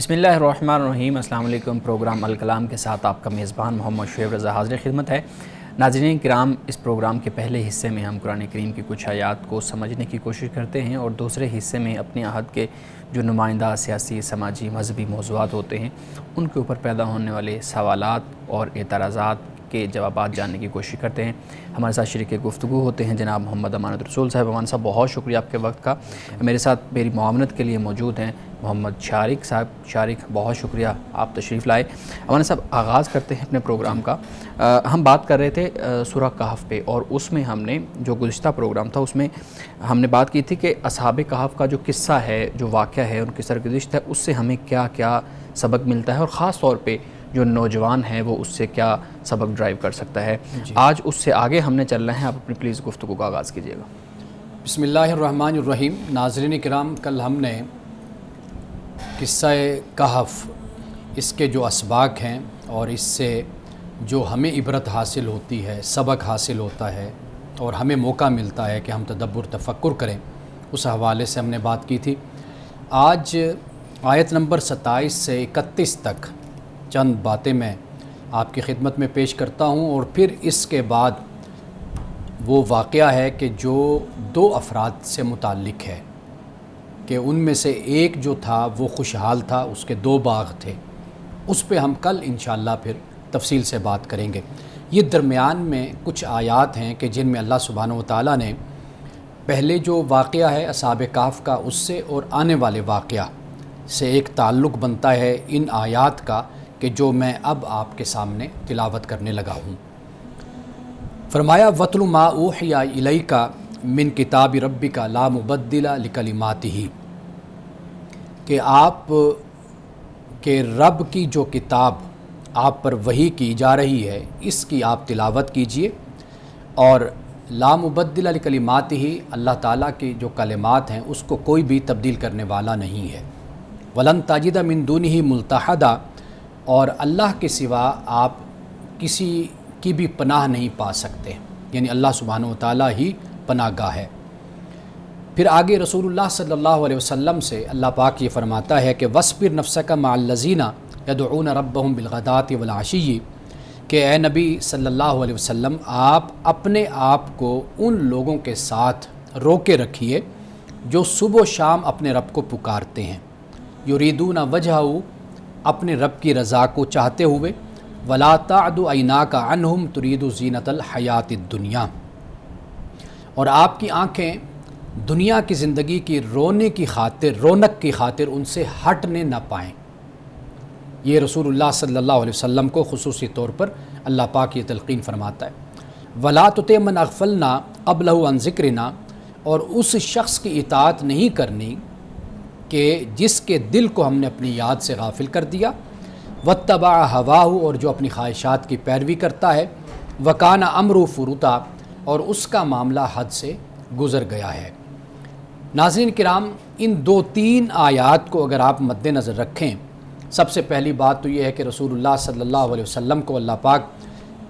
بسم اللہ الرحمن الرحیم۔ السلام علیکم۔ پروگرام الکلام کے ساتھ آپ کا میزبان محمد شعیب رضا حاضر خدمت ہے۔ ناظرین کرام، اس پروگرام کے پہلے حصے میں ہم قرآن کریم کی کچھ آیات کو سمجھنے کی کوشش کرتے ہیں اور دوسرے حصے میں اپنے عہد کے جو نمائندہ سیاسی، سماجی، مذہبی موضوعات ہوتے ہیں ان کے اوپر پیدا ہونے والے سوالات اور اعتراضات کے جوابات جاننے کی کوشش کرتے ہیں۔ ہمارے ساتھ شریک گفتگو ہوتے ہیں جناب محمد امانت رسول صاحب۔ امان صاحب، بہت شکریہ آپ کے وقت کا۔ میرے ساتھ میری معاونت کے لیے موجود ہیں محمد شارق صاحب۔ شارق، بہت شکریہ آپ تشریف لائے۔ امان صاحب، آغاز کرتے ہیں اپنے پروگرام کا۔ ہم بات کر رہے تھے سورہ کہف پہ، اور اس میں ہم نے جو گزشتہ پروگرام تھا اس میں ہم نے بات کی تھی کہ اصحاب کہف کا جو قصہ ہے، جو واقعہ ہے، ان کی سرگزشت ہے، اس سے ہمیں کیا کیا سبق ملتا ہے، اور خاص طور پہ جو نوجوان ہے وہ اس سے کیا سبق ڈرائیو کر سکتا ہے۔ آج اس سے آگے ہم نے چلنا ہے۔ آپ اپنی پلیز گفتگو کا آغاز کیجیے گا۔ بسم اللہ الرحمن الرحیم۔ ناظرین کرام، کل ہم نے قصہ کہف، اس کے جو اسباق ہیں اور اس سے جو ہمیں عبرت حاصل ہوتی ہے، سبق حاصل ہوتا ہے اور ہمیں موقع ملتا ہے کہ ہم تدبر تفکر کریں، اس حوالے سے ہم نے بات کی تھی۔ آج آیت نمبر 27 سے 31 تک چند باتیں میں آپ کی خدمت میں پیش کرتا ہوں، اور پھر اس کے بعد وہ واقعہ ہے کہ جو دو افراد سے متعلق ہے، کہ ان میں سے ایک جو تھا وہ خوشحال تھا، اس کے دو باغ تھے، اس پہ ہم کل انشاءاللہ پھر تفصیل سے بات کریں گے۔ یہ درمیان میں کچھ آیات ہیں کہ جن میں اللہ سبحانہ و تعالیٰ نے پہلے جو واقعہ ہے اصحاب کہف کا، اس سے اور آنے والے واقعہ سے ایک تعلق بنتا ہے ان آیات کا، کہ جو میں اب آپ کے سامنے تلاوت کرنے لگا ہوں۔ فرمایا وَاتْلُ مَا أُوحِیَ إِلَيْکَ مِن کتاب ربک لا مبدل لکلماتہ، کہ آپ کے رب کی جو کتاب آپ پر وحی کی جا رہی ہے اس کی آپ تلاوت کیجئے، اور لا مبدل لکلماتہ، اللہ تعالیٰ کی جو کلمات ہیں اس کو کوئی بھی تبدیل کرنے والا نہیں ہے۔ وَلَن تَجِدَ مِن دُونِہ مُلْتَحَدًا، اور اللہ کے سوا آپ کسی کی بھی پناہ نہیں پا سکتے، یعنی اللہ سبحانہ و تعالیٰ ہی پناہ گاہ ہے۔ پھر آگے رسول اللہ صلی اللہ علیہ وسلم سے اللہ پاک یہ فرماتا ہے کہ وَاصْبِرْ نَفْسَكَ مَعَ الَّذِينَ يَدْعُونَ رَبَّهُمْ بِالْغَدَاةِ وَالْعَشِيِّ، کہ اے نبی صلی اللہ علیہ وسلم، آپ اپنے آپ کو ان لوگوں کے ساتھ روکے رکھیے جو صبح و شام اپنے رب کو پکارتے ہیں، یریدون وجہہ، اپنے رب کی رضا کو چاہتے ہوئے، وَلَا تَعْدُ عَيْنَاكَ عَنْهُمْ تُرِيدُ زِينَةَ الْحَيَاةِ الدُّنْيَا، اور آپ کی آنکھیں دنیا کی زندگی کی رونق کی خاطر ان سے ہٹنے نہ پائیں۔ یہ رسول اللہ صلی اللہ علیہ وسلم کو خصوصی طور پر اللہ پاک یہ تلقین فرماتا ہے۔ وَلَا تُطِعْ مَنْ أَغْفَلْنَا قَبْلَهُ عَنْ ذِكْرِنَا، اور اس شخص کی اطاعت نہیں کرنی کہ جس کے دل کو ہم نے اپنی یاد سے غافل کر دیا، وَاتَّبَعَ هَوَاهُ، اور جو اپنی خواہشات کی پیروی کرتا ہے، وَكَانَ أَمْرُهُ فُرُطًا، اور اس کا معاملہ حد سے گزر گیا ہے۔ ناظرین کرام، ان دو تین آیات کو اگر آپ مد نظر رکھیں، سب سے پہلی بات تو یہ ہے کہ رسول اللہ صلی اللہ علیہ وسلم کو اللہ پاک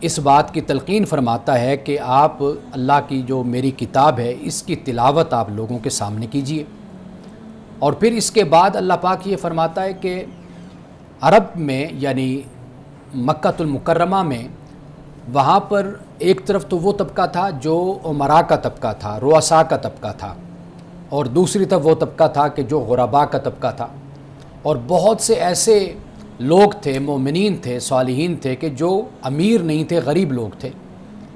اس بات کی تلقین فرماتا ہے کہ آپ اللہ کی جو میری کتاب ہے اس کی تلاوت آپ لوگوں کے سامنے کیجیے، اور پھر اس کے بعد اللہ پاک یہ فرماتا ہے کہ عرب میں یعنی مکہ المکرمہ میں، وہاں پر ایک طرف تو وہ طبقہ تھا جو امراء کا طبقہ تھا، رؤساء کا طبقہ تھا، اور دوسری طرف وہ طبقہ تھا کہ جو غرباء کا طبقہ تھا، اور بہت سے ایسے لوگ تھے، مومنین تھے، صالحین تھے کہ جو امیر نہیں تھے، غریب لوگ تھے،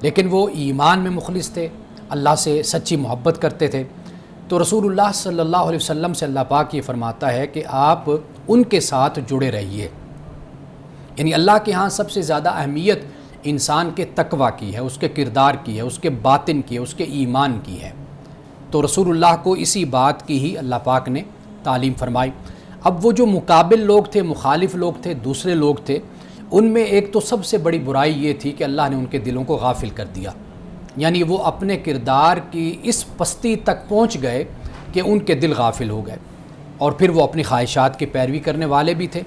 لیکن وہ ایمان میں مخلص تھے، اللہ سے سچی محبت کرتے تھے۔ تو رسول اللہ صلی اللہ علیہ وسلم سے اللہ پاک یہ فرماتا ہے کہ آپ ان کے ساتھ جڑے رہیے، یعنی اللہ کے ہاں سب سے زیادہ اہمیت انسان کے تقوی کی ہے، اس کے کردار کی ہے، اس کے باطن کی ہے، اس کے ایمان کی ہے۔ تو رسول اللہ کو اسی بات کی ہی اللہ پاک نے تعلیم فرمائی۔ اب وہ جو مقابل لوگ تھے، مخالف لوگ تھے، دوسرے لوگ تھے، ان میں ایک تو سب سے بڑی برائی یہ تھی کہ اللہ نے ان کے دلوں کو غافل کر دیا، یعنی وہ اپنے کردار کی اس پستی تک پہنچ گئے کہ ان کے دل غافل ہو گئے، اور پھر وہ اپنی خواہشات کی پیروی کرنے والے بھی تھے۔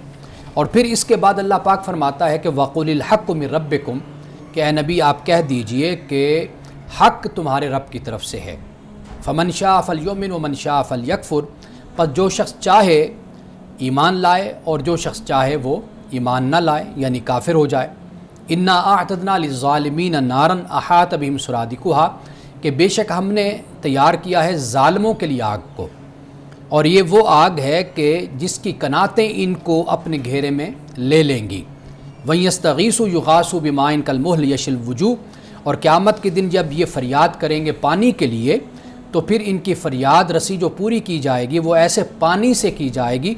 اور پھر اس کے بعد اللہ پاک فرماتا ہے کہ وَقُلِ الْحَقُّ مِن رَبِّكُمْ، کہ اے نبی آپ کہہ دیجئے کہ حق تمہارے رب کی طرف سے ہے۔ فَمَنْ شَاءَ فَلْيُؤْمِنْ وَمَنْ شَاءَ فَلْيَكْفُرْ، پس جو شخص چاہے ایمان لائے اور جو شخص چاہے وہ ایمان نہ لائے یعنی کافر ہو جائے۔ انا اعتدنا للظالمین نارا احاط بہم سرادقها کہ بے شک ہم نے تیار کیا ہے ظالموں کے لیے آگ کو، اور یہ وہ آگ ہے کہ جس کی کناتیں ان کو اپنے گھیرے میں لے لیں گی۔ وَيَسْتَغِيثُوا يُغَاثُوا بِمَاءٍ كَالْمُهْلِ يَشْوِي الْوُجُوهَ اور قیامت کے دن جب یہ فریاد کریں گے پانی کے لیے تو پھر ان کی فریاد رسی جو پوری کی جائے گی وہ ایسے پانی سے کی جائے گی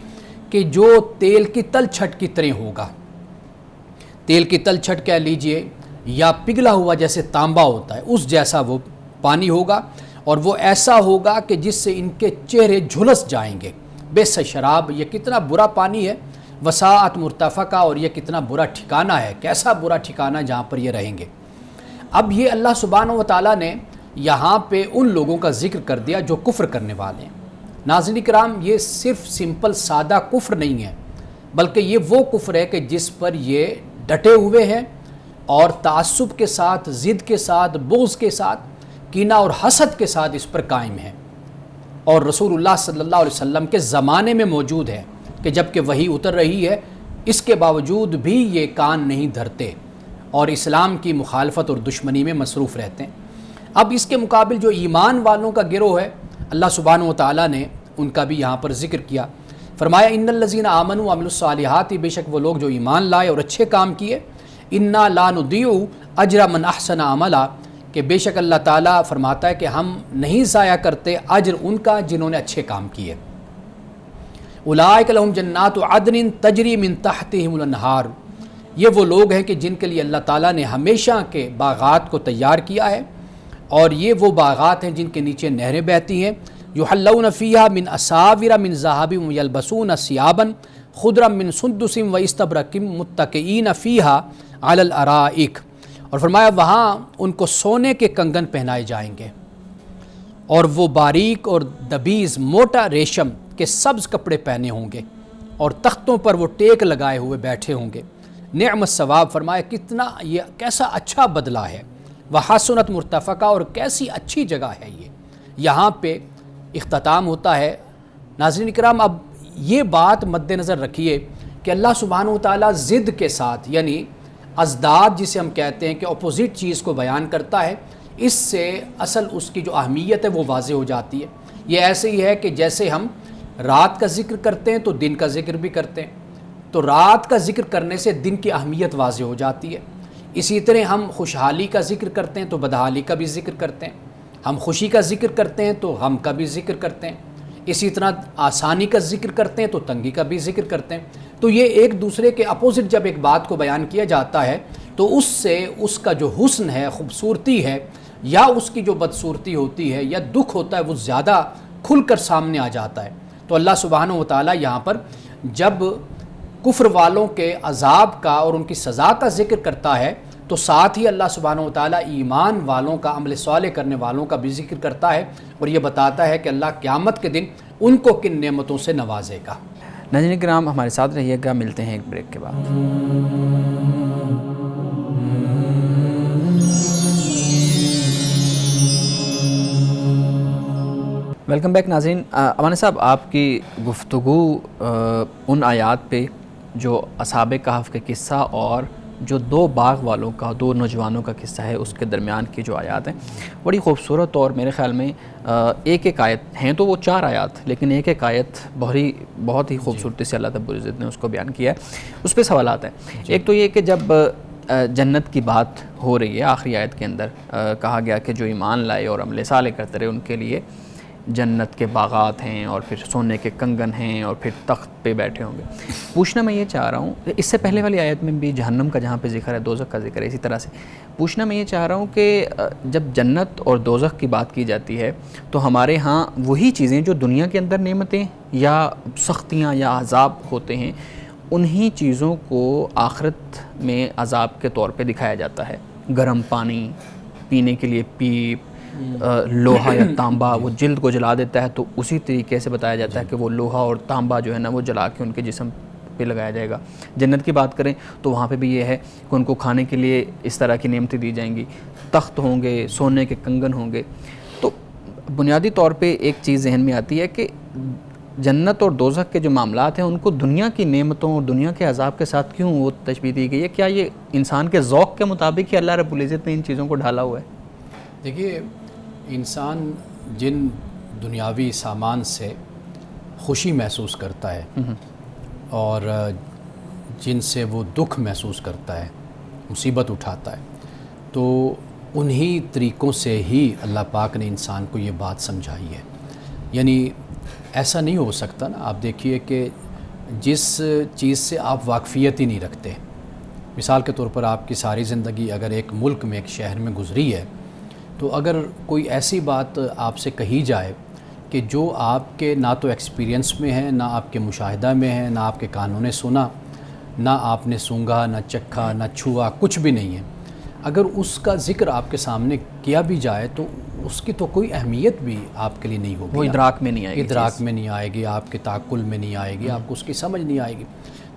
کہ جو تیل کی تل چھٹ کی طرح ہوگا۔ تیل کی تل چھٹ کہہ لیجئے یا پگھلا ہوا جیسے تانبا ہوتا ہے اس جیسا وہ پانی ہوگا، اور وہ ایسا ہوگا کہ جس سے ان کے چہرے جھلس جائیں گے۔ بئس شراب، یہ کتنا برا پانی ہے، وساعت مرتفقہ، اور یہ کتنا برا ٹھکانہ ہے، کیسا برا ٹھکانہ جہاں پر یہ رہیں گے۔ اب یہ اللہ سبحانہ و تعالیٰ نے یہاں پہ ان لوگوں کا ذکر کر دیا جو کفر کرنے والے ہیں۔ ناظرین کرام، یہ صرف سمپل سادہ کفر نہیں ہے، بلکہ یہ وہ کفر ہے کہ جس پر یہ ڈٹے ہوئے ہیں اور تعصب کے ساتھ، ضد کے ساتھ، بغض کے ساتھ، کینہ اور حسد کے ساتھ اس پر قائم ہے، اور رسول اللہ صلی اللہ علیہ وسلم کے زمانے میں موجود ہے کہ جب کہ وحی اتر رہی ہے اس کے باوجود بھی یہ کان نہیں دھرتے اور اسلام کی مخالفت اور دشمنی میں مصروف رہتے ہیں۔ اب اس کے مقابل جو ایمان والوں کا گروہ ہے، اللہ سبحانہ و تعالیٰ نے ان کا بھی یہاں پر ذکر کیا، فرمایا ان الذین آمنوا وعملوا الصالحات، بے شک وہ لوگ جو ایمان لائے اور اچھے کام کیے، انا لا نضیع اجر من احسن عملا، کہ بے شک اللہ تعالیٰ فرماتا ہے کہ ہم نہیں ضائع کرتے اجر ان کا جنہوں نے اچھے کام کیے۔ اولئک لہم جنات عدن تجری من تحتہم الانہار، یہ وہ لوگ ہیں کہ جن کے لیے اللہ تعالیٰ نے ہمیشہ کے باغات کو تیار کیا ہے، اور یہ وہ باغات ہیں جن کے نیچے نہریں بہتی ہیں۔ یحلون فیہا من اساور من ذہب ویلبسون ثیابا خضرا من سندس واستبرق متکئین فیہا علی الارائک، اور فرمایا وہاں ان کو سونے کے کنگن پہنائے جائیں گے، اور وہ باریک اور دبیز موٹا ریشم کے سبز کپڑے پہنے ہوں گے، اور تختوں پر وہ ٹیک لگائے ہوئے بیٹھے ہوں گے۔ نعم الثواب، فرمایا کتنا یہ کیسا اچھا بدلہ ہے، وحسنت مرتفقہ، اور کیسی اچھی جگہ ہے یہ۔ یہاں پہ اختتام ہوتا ہے۔ ناظرین کرام، اب یہ بات مد نظر رکھیے کہ اللہ سبحانہ و تعالیٰ ضد کے ساتھ، یعنی ازداد جسے ہم کہتے ہیں کہ اپوزٹ چیز کو بیان کرتا ہے، اس سے اصل اس کی جو اہمیت ہے وہ واضح ہو جاتی ہے۔ یہ ایسے ہی ہے کہ جیسے ہم رات کا ذکر کرتے ہیں تو دن کا ذکر بھی کرتے ہیں، تو رات کا ذکر کرنے سے دن کی اہمیت واضح ہو جاتی ہے۔ اسی طرح ہم خوشحالی کا ذکر کرتے ہیں تو بدحالی کا بھی ذکر کرتے ہیں، ہم خوشی کا ذکر کرتے ہیں تو غم کا بھی ذکر کرتے ہیں، اسی طرح آسانی کا ذکر کرتے ہیں تو تنگی کا بھی ذکر کرتے ہیں۔ تو یہ ایک دوسرے کے اپوزٹ جب ایک بات کو بیان کیا جاتا ہے تو اس سے اس کا جو حسن ہے، خوبصورتی ہے، یا اس کی جو بدصورتی ہوتی ہے یا دکھ ہوتا ہے وہ زیادہ کھل کر سامنے آ جاتا ہے۔ تو اللہ سبحانہ و تعالیٰ یہاں پر جب کفر والوں کے عذاب کا اور ان کی سزا کا ذکر کرتا ہے تو ساتھ ہی اللہ سبحانہ و تعالیٰ ایمان والوں کا، عمل صالح کرنے والوں کا بھی ذکر کرتا ہے، اور یہ بتاتا ہے کہ اللہ قیامت کے دن ان کو کن نعمتوں سے نوازے گا۔ ناظرین کرام، ہمارے ساتھ رہیے گا، ملتے ہیں ایک بریک کے بعد۔ ویلکم بیک ناظرین۔ امان صاحب، آپ کی گفتگو ان آیات پہ جو اصحاب کہف کے قصہ اور جو دو باغ والوں کا، دو نوجوانوں کا قصہ ہے، اس کے درمیان کی جو آیات ہیں بڑی خوبصورت، اور میرے خیال میں ایک ایک آیت ہیں تو وہ 4 آیات، لیکن ایک ایک آیت بہت ہی خوبصورتی سے اللہ رب العزت نے اس کو بیان کیا ہے۔ اس پہ سوالات ہیں۔ ایک تو یہ کہ جب جنت کی بات ہو رہی ہے، آخری آیت کے اندر کہا گیا کہ جو ایمان لائے اور عمل صالح کرتے رہے ان کے لیے جنت کے باغات ہیں، اور پھر سونے کے کنگن ہیں، اور پھر تخت پہ بیٹھے ہوں گے۔ پوچھنا میں یہ چاہ رہا ہوں، اس سے پہلے والی آیت میں بھی جہنم کا جہاں پہ ذکر ہے، دوزخ کا ذکر ہے، اسی طرح سے پوچھنا میں یہ چاہ رہا ہوں کہ جب جنت اور دوزخ کی بات کی جاتی ہے تو ہمارے ہاں وہی چیزیں جو دنیا کے اندر نعمتیں یا سختیاں یا عذاب ہوتے ہیں، انہی چیزوں کو آخرت میں عذاب کے طور پہ دکھایا جاتا ہے۔ گرم پانی پینے کے لیے پیپ، لوہا یا تانبا وہ جلد کو جلا دیتا ہے، تو اسی طریقے سے بتایا جاتا ہے کہ وہ لوہا اور تانبا جو ہے نا وہ جلا کے ان کے جسم پہ لگایا جائے گا۔ جنت کی بات کریں تو وہاں پہ بھی یہ ہے کہ ان کو کھانے کے لیے اس طرح کی نعمتیں دی جائیں گی، تخت ہوں گے، سونے کے کنگن ہوں گے۔ تو بنیادی طور پہ ایک چیز ذہن میں آتی ہے کہ جنت اور دوزخ کے جو معاملات ہیں ان کو دنیا کی نعمتوں اور دنیا کے عذاب کے ساتھ کیوں وہ تشبیہ دی گئی ہے؟ کیا یہ انسان کے ذوق کے مطابق ہی اللہ رب العزت نے ان چیزوں کو ڈھالا ہوا ہے؟ دیکھیے، انسان جن دنیاوی سامان سے خوشی محسوس کرتا ہے اور جن سے وہ دکھ محسوس کرتا ہے، مصیبت اٹھاتا ہے، تو انہی طریقوں سے ہی اللہ پاک نے انسان کو یہ بات سمجھائی ہے. یعنی ایسا نہیں ہو سکتا نا. آپ دیکھیے کہ جس چیز سے آپ واقفیت ہی نہیں رکھتے، مثال کے طور پر آپ کی ساری زندگی اگر ایک ملک میں، ایک شہر میں گزری ہے، تو اگر کوئی ایسی بات آپ سے کہی جائے کہ جو آپ کے نہ تو ایکسپیرینس میں ہے، نہ آپ کے مشاہدہ میں ہے، نہ آپ کے کانوں نے سنا، نہ آپ نے سونگھا، نہ چکھا، نہ چھوا، کچھ بھی نہیں ہے، اگر اس کا ذکر آپ کے سامنے کیا بھی جائے تو اس کی تو کوئی اہمیت بھی آپ کے لیے نہیں ہوگی. وہ ادراک میں نہیں آئے گی، ادراک میں نہیں آئے گی، آپ کے تعقل میں نہیں آئے گی، آپ کو اس کی سمجھ نہیں آئے گی.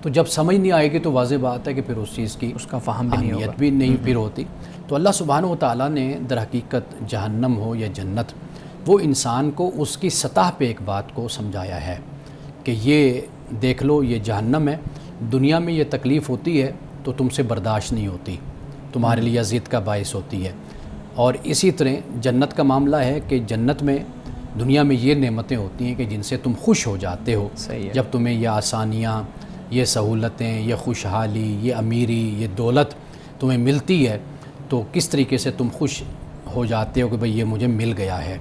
تو جب سمجھ نہیں آئے گی تو واضح بات ہے کہ پھر اس چیز کی اس کا فہم بھی نہیں ہوگا، اہمیت بھی نہیں پھر ہوتی. تو اللہ سبحانہ و تعالیٰ نے در حقیقت جہنم ہو یا جنت، وہ انسان کو اس کی سطح پہ ایک بات کو سمجھایا ہے کہ یہ دیکھ لو، یہ جہنم ہے، دنیا میں یہ تکلیف ہوتی ہے تو تم سے برداشت نہیں ہوتی، تمہارے لیے اذیت کا باعث ہوتی ہے. اور اسی طرح جنت کا معاملہ ہے کہ جنت میں دنیا میں یہ نعمتیں ہوتی ہیں کہ جن سے تم خوش ہو جاتے ہو. جب تمہیں یہ آسانیاں، یہ سہولتیں، یہ خوشحالی، یہ امیری، یہ دولت تمہیں ملتی ہے تو کس طریقے سے تم خوش ہو جاتے ہو کہ بھئی یہ مجھے مل گیا ہے،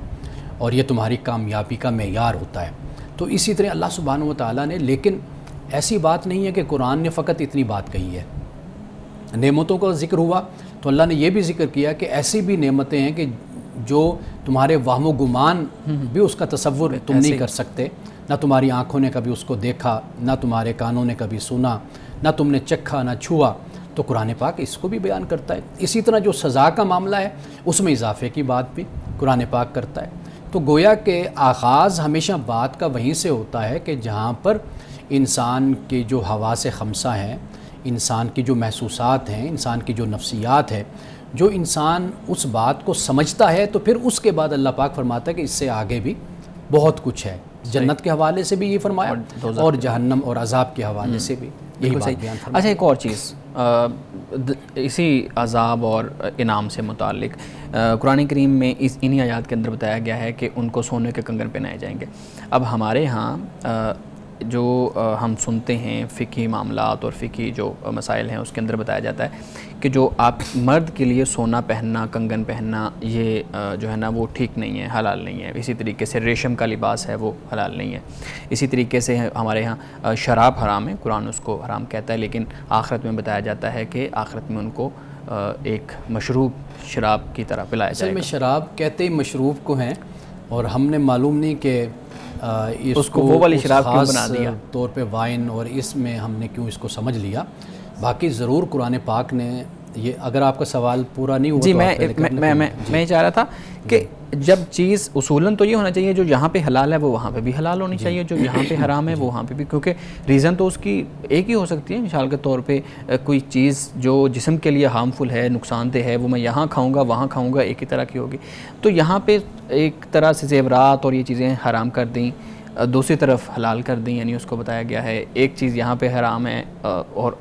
اور یہ تمہاری کامیابی کا معیار ہوتا ہے. تو اسی طرح اللہ سبحانہ و تعالیٰ نے، لیکن ایسی بات نہیں ہے کہ قرآن نے فقط اتنی بات کہی ہے. نعمتوں کا ذکر ہوا تو اللہ نے یہ بھی ذکر کیا کہ ایسی بھی نعمتیں ہیں کہ جو تمہارے وہم و گمان بھی اس کا تصور تم نہیں کر سکتے، نہ تمہاری آنکھوں نے کبھی اس کو دیکھا، نہ تمہارے کانوں نے کبھی سنا، نہ تم نے چکھا، نہ چھوا. تو قرآن پاک اس کو بھی بیان کرتا ہے. اسی طرح جو سزا کا معاملہ ہے اس میں اضافے کی بات بھی قرآن پاک کرتا ہے. تو گویا کہ آغاز ہمیشہ بات کا وہیں سے ہوتا ہے کہ جہاں پر انسان کی جو حواس خمسہ ہیں، انسان کی جو محسوسات ہیں، انسان کی جو نفسیات ہے، جو انسان اس بات کو سمجھتا ہے تو پھر اس کے بعد اللہ پاک فرماتا ہے کہ اس سے آگے بھی بہت کچھ ہے. جنت کے حوالے سے بھی یہ فرمایا اور جہنم اور عذاب کے حوالے سے بھی یہی بات بیان فرمایا. اچھا، ایک اور چیز اسی عذاب اور انعام سے متعلق قرآن کریم میں انہی آیات کے اندر بتایا گیا ہے کہ ان کو سونے کے کنگن پہنائے جائیں گے. اب ہمارے ہاں جو ہم سنتے ہیں فقہی معاملات اور فقہی جو مسائل ہیں اس کے اندر بتایا جاتا ہے کہ جو آپ مرد کے لیے سونا پہننا، کنگن پہننا، یہ جو ہے نا وہ ٹھیک نہیں ہے، حلال نہیں ہے. اسی طریقے سے ریشم کا لباس ہے وہ حلال نہیں ہے. اسی طریقے سے ہمارے ہاں شراب حرام ہے، قرآن اس کو حرام کہتا ہے، لیکن آخرت میں بتایا جاتا ہے کہ آخرت میں ان کو ایک مشروب شراب کی طرح پلایا جائے گا. اصل میں شراب کہتے ہی مشروب کو ہیں، اور ہم نے معلوم نہیں کہ اس کو وہ والی شراب کیوں بنا دیا طور پہ وائن، اور اس میں ہم نے کیوں اس کو سمجھ لیا. باقی ضرور قرآن پاک نے یہ، اگر آپ کا سوال پورا نہیں ہوا جی میں چاہ رہا تھا کہ جب چیز اصولاً تو یہ ہونا چاہیے جو یہاں پہ حلال ہے وہ وہاں پہ بھی حلال ہونی چاہیے، جو یہاں پہ حرام ہے وہ وہاں پہ بھی، کیونکہ ریزن تو اس کی ایک ہی ہو سکتی ہے. مثال کے طور پہ کوئی چیز جو جسم کے لیے ہارمفل ہے، نقصان دہ ہے، وہ میں یہاں کھاؤں گا وہاں کھاؤں گا، ایک ہی طرح کی ہوگی. تو یہاں پہ ایک طرح سے زیورات اور یہ چیزیں حرام کر دیں، دوسری طرف حلال کر دیں، یعنی اس کو بتایا گیا ہے ایک چیز یہاں پہ حرام ہے اور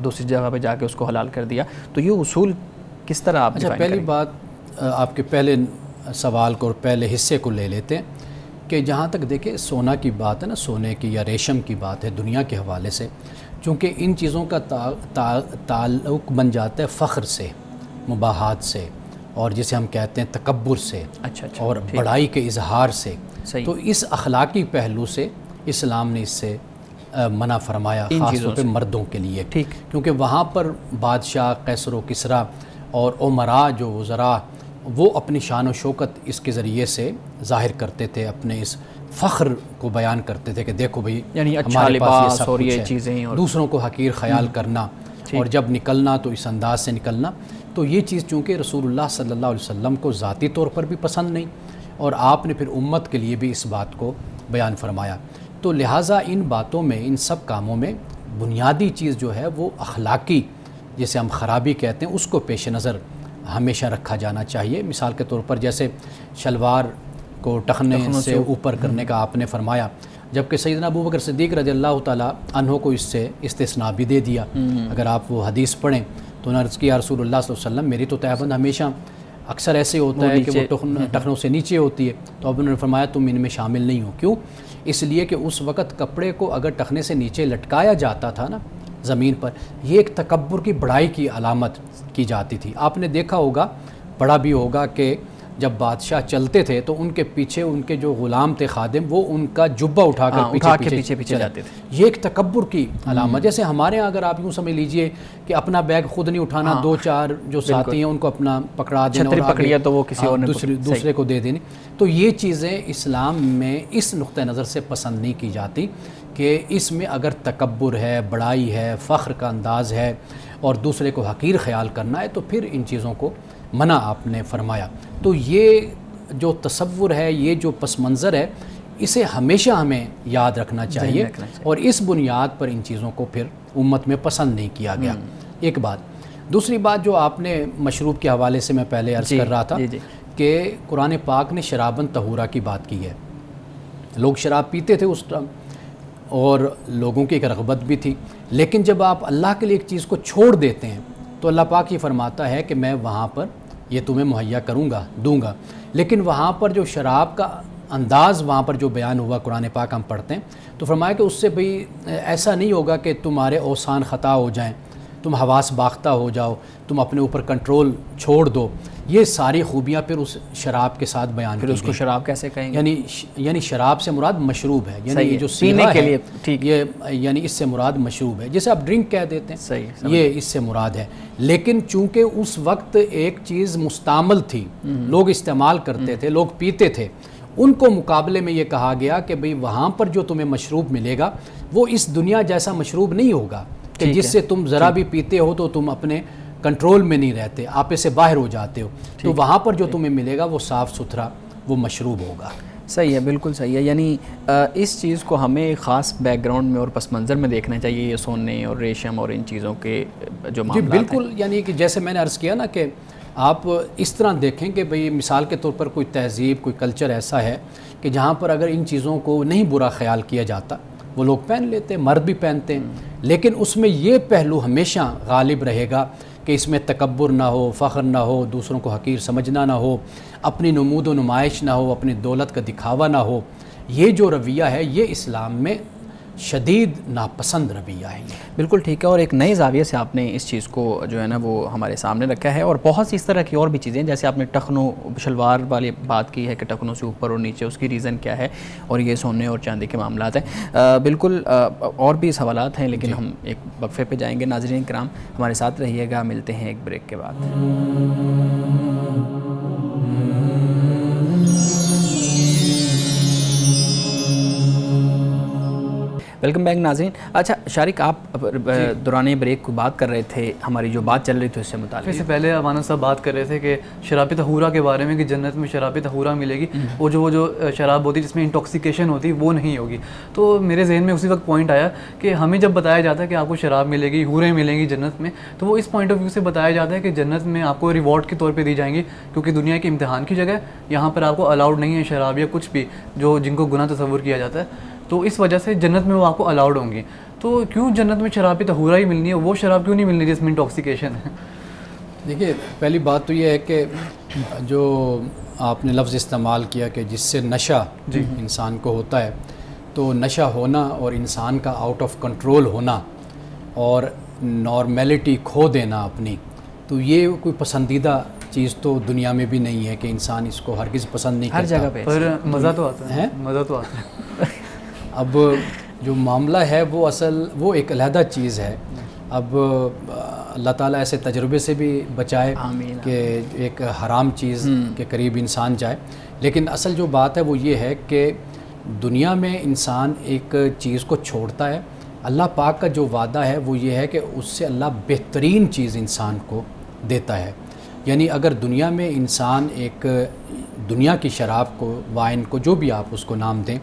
دوسری جگہ پہ جا کے اس کو حلال کر دیا. تو یہ اصول کس طرح آپ اچھا، پہلی بات آپ کے پہلے سوال کو اور پہلے حصے کو لے لیتے ہیں کہ جہاں تک دیکھیں سونا کی بات ہے نا، سونے کی یا ریشم کی بات ہے دنیا کے حوالے سے، چونکہ ان چیزوں کا تعلق بن جاتا ہے فخر سے، مباحات سے، اور جسے ہم کہتے ہیں تکبر سے اور بڑائی کے اظہار سے. تو اس اخلاقی پہلو سے اسلام نے اس سے منع فرمایا، خاص طور پہ مردوں کے لیے، کیونکہ وہاں پر بادشاہ قیصر و کسریٰ اور عمراء جو وزراء وہ اپنی شان و شوکت اس کے ذریعے سے ظاہر کرتے تھے، اپنے اس فخر کو بیان کرتے تھے کہ دیکھو بھئی یعنی اچھا لباس اور یہ چیزیں، دوسروں کو حقیر خیال کرنا اور جب نکلنا تو اس انداز سے نکلنا. تو یہ چیز چونکہ رسول اللہ صلی اللہ علیہ وسلم کو ذاتی طور پر بھی پسند نہیں، اور آپ نے پھر امت کے لیے بھی اس بات کو بیان فرمایا. تو لہٰذا ان باتوں میں، ان سب کاموں میں بنیادی چیز جو ہے وہ اخلاقی، جسے ہم خرابی کہتے ہیں، اس کو پیش نظر ہمیشہ رکھا جانا چاہیے. مثال کے طور پر جیسے شلوار کو ٹخنے سے اوپر کرنے کا آپ نے فرمایا، جبکہ سیدنا ابو بکر صدیق رضی اللہ تعالیٰ عنہ کو اس سے استثناء بھی دے دیا. اگر آپ وہ حدیث پڑھیں تو انہوں نے عرض کیا رسول اللہ صلی اللہ علیہ وسلم میری تو تہبند ہمیشہ اکثر ایسے ہوتا ہے کہ وہ ٹخنوں سے نیچے ہوتی ہے. تو اب انہوں نے فرمایا تم ان میں شامل نہیں ہو. کیوں؟ اس لیے کہ اس وقت کپڑے کو اگر ٹخنے سے نیچے لٹکایا جاتا تھا نا زمین پر، یہ ایک تکبر کی بڑائی کی علامت کی جاتی تھی. آپ نے دیکھا ہوگا، پڑھا بھی ہوگا کہ جب بادشاہ چلتے تھے تو ان کے پیچھے ان کے جو غلام تھے خادم، وہ ان کا جبہ اٹھا کر پیچھے جاتے تھے. یہ ایک تکبر کی علامت. جیسے ہمارے ہاں اگر آپ یوں سمجھ لیجئے کہ اپنا بیگ خود نہیں اٹھانا، دو چار جو ساتھی ہیں ان کو اپنا پکڑا دینا، چھتری پکڑیا تو وہ کسی اور نے دوسرے کو دے دینی. تو یہ چیزیں اسلام میں اس نقطہ نظر سے پسند نہیں کی جاتی کہ اس میں اگر تکبر ہے، بڑائی ہے، فخر کا انداز ہے اور دوسرے کو حقیر خیال کرنا ہے تو پھر ان چیزوں کو منع آپ نے فرمایا. تو یہ جو تصور ہے، یہ جو پس منظر ہے، اسے ہمیشہ ہمیں یاد رکھنا چاہیے اور اس بنیاد پر ان چیزوں کو پھر امت میں پسند نہیں کیا گیا. ایک بات. دوسری بات جو آپ نے مشروب کے حوالے سے میں پہلے عرض کر رہا تھا کہ قرآن پاک نے شرابن طہورا کی بات کی ہے. لوگ شراب پیتے تھے اس ٹائم اور لوگوں کی ایک رغبت بھی تھی، لیکن جب آپ اللہ کے لیے ایک چیز کو چھوڑ دیتے ہیں تو اللہ پاک یہ فرماتا ہے کہ میں وہاں پر یہ تمہیں مہیا کروں گا، دوں گا. لیکن وہاں پر جو شراب کا انداز وہاں پر جو بیان ہوا قرآن پاک ہم پڑھتے ہیں تو فرمایا کہ اس سے بھئی ایسا نہیں ہوگا کہ تمہارے اوسان خطا ہو جائیں، تم حواس باختہ ہو جاؤ، تم اپنے اوپر کنٹرول چھوڑ دو. یہ ساری خوبیاں پھر اس شراب کے ساتھ بیان کی گئی. اس کو شراب کیسے کہیں گے؟ یعنی شراب سے مراد مشروب ہے، یعنی یہ جو پینے کے لیے یہ یعنی اس سے مراد مشروب ہے. جیسے آپ ڈرنک کہہ دیتے ہیں، یہ اس سے مراد ہے. لیکن چونکہ اس وقت ایک چیز مستعمل تھی، لوگ استعمال کرتے تھے، لوگ پیتے تھے، ان کو مقابلے میں یہ کہا گیا کہ بھئی وہاں پر جو تمہیں مشروب ملے گا وہ اس دنیا جیسا مشروب نہیں ہوگا کہ جس سے تم ذرا بھی پیتے ہو تو تم اپنے کنٹرول میں نہیں رہتے، آپے سے باہر ہو جاتے ہو. تو وہاں پر جو تمہیں ملے گا وہ صاف ستھرا وہ مشروب ہوگا. صحیح ہے، بالکل صحیح ہے. یعنی اس چیز کو ہمیں خاص بیک گراؤنڈ میں اور پس منظر میں دیکھنا چاہیے، یہ سونے اور ریشم اور ان چیزوں کے جو معاملات ہیں. بالکل. یعنی کہ جیسے میں نے عرض کیا نا کہ آپ اس طرح دیکھیں کہ بھئی مثال کے طور پر کوئی تہذیب، کوئی کلچر ایسا ہے کہ جہاں پر اگر ان چیزوں کو نہیں برا خیال کیا جاتا وہ لوگ پہن لیتے ہیں، مرد بھی پہنتے ہیں، لیکن اس میں یہ پہلو ہمیشہ غالب رہے گا کہ اس میں تکبر نہ ہو، فخر نہ ہو، دوسروں کو حقیر سمجھنا نہ ہو، اپنی نمود و نمائش نہ ہو، اپنی دولت کا دکھاوا نہ ہو. یہ جو رویہ ہے یہ اسلام میں شدید ناپسند رویہ ہے. بالکل ٹھیک ہے. اور ایک نئے زاویے سے آپ نے اس چیز کو جو ہے نا وہ ہمارے سامنے رکھا ہے. اور بہت سی اس طرح کی اور بھی چیزیں، جیسے آپ نے ٹخنوں شلوار والی بات کی ہے کہ ٹخنوں سے اوپر اور نیچے، اس کی ریزن کیا ہے، اور یہ سونے اور چاندی کے معاملات ہیں. بالکل اور بھی سوالات ہیں لیکن ہم ایک وقفے پہ جائیں گے. ناظرین کرام ہمارے ساتھ رہیے گا، ملتے ہیں ایک بریک کے بعد. ویلکم بیک ناظرین. اچھا شارق، آپ دوران بریک کو بات کر رہے تھے، ہماری جو بات چل رہی تھی اس سے متعلق. اس سے پہلے امانت صاحب بات کر رہے تھے کہ شراب طہورا کے بارے میں کہ جنت میں شراب طہورا ملے گی، وہ جو شراب ہوتی ہے جس میں انٹاکسیکیشن ہوتی ہے وہ نہیں ہوگی. تو میرے ذہن میں اسی وقت پوائنٹ آیا کہ ہمیں جب بتایا جاتا ہے کہ آپ کو شراب ملے گی، حوریں ملیں گی جنت میں، تو وہ اس پوائنٹ آف ویو سے بتایا جاتا ہے کہ جنت میں آپ کو ریوارڈ کے طور پہ دی جائیں گی، کیونکہ دنیا کے امتحان کی جگہ یہاں پر آپ کو الاؤڈ نہیں ہے شراب یا کچھ بھی جو جن کو گناہ تصور کیا جاتا ہے. تو اس وجہ سے جنت میں وہ آپ کو الاؤڈ ہوں گی. تو کیوں جنت میں شراب طہورا ہی ملنی ہے، وہ شراب کیوں نہیں ملنی جس میں انٹاکسیکیشن ہے؟ دیکھیے پہلی بات تو یہ ہے کہ جو آپ نے لفظ استعمال کیا کہ جس سے نشہ انسان کو ہوتا ہے، تو نشہ ہونا اور انسان کا آؤٹ آف کنٹرول ہونا اور نارمیلٹی کھو دینا اپنی، تو یہ کوئی پسندیدہ چیز تو دنیا میں بھی نہیں ہے کہ انسان اس کو ہرگز پسند نہیں کرتا. ہر جگہ پہ پر مزہ تو آتا ہے، مزہ تو آتا ہے. اب جو معاملہ ہے وہ ایک علیحدہ چیز ہے. اب اللہ تعالیٰ ایسے تجربے سے بھی بچائے کہ ایک حرام چیز کے قریب انسان جائے. لیکن اصل جو بات ہے وہ یہ ہے کہ دنیا میں انسان ایک چیز کو چھوڑتا ہے، اللہ پاک کا جو وعدہ ہے وہ یہ ہے کہ اس سے اللہ بہترین چیز انسان کو دیتا ہے. یعنی اگر دنیا میں انسان ایک دنیا کی شراب کو، وائن کو، جو بھی آپ اس کو نام دیں،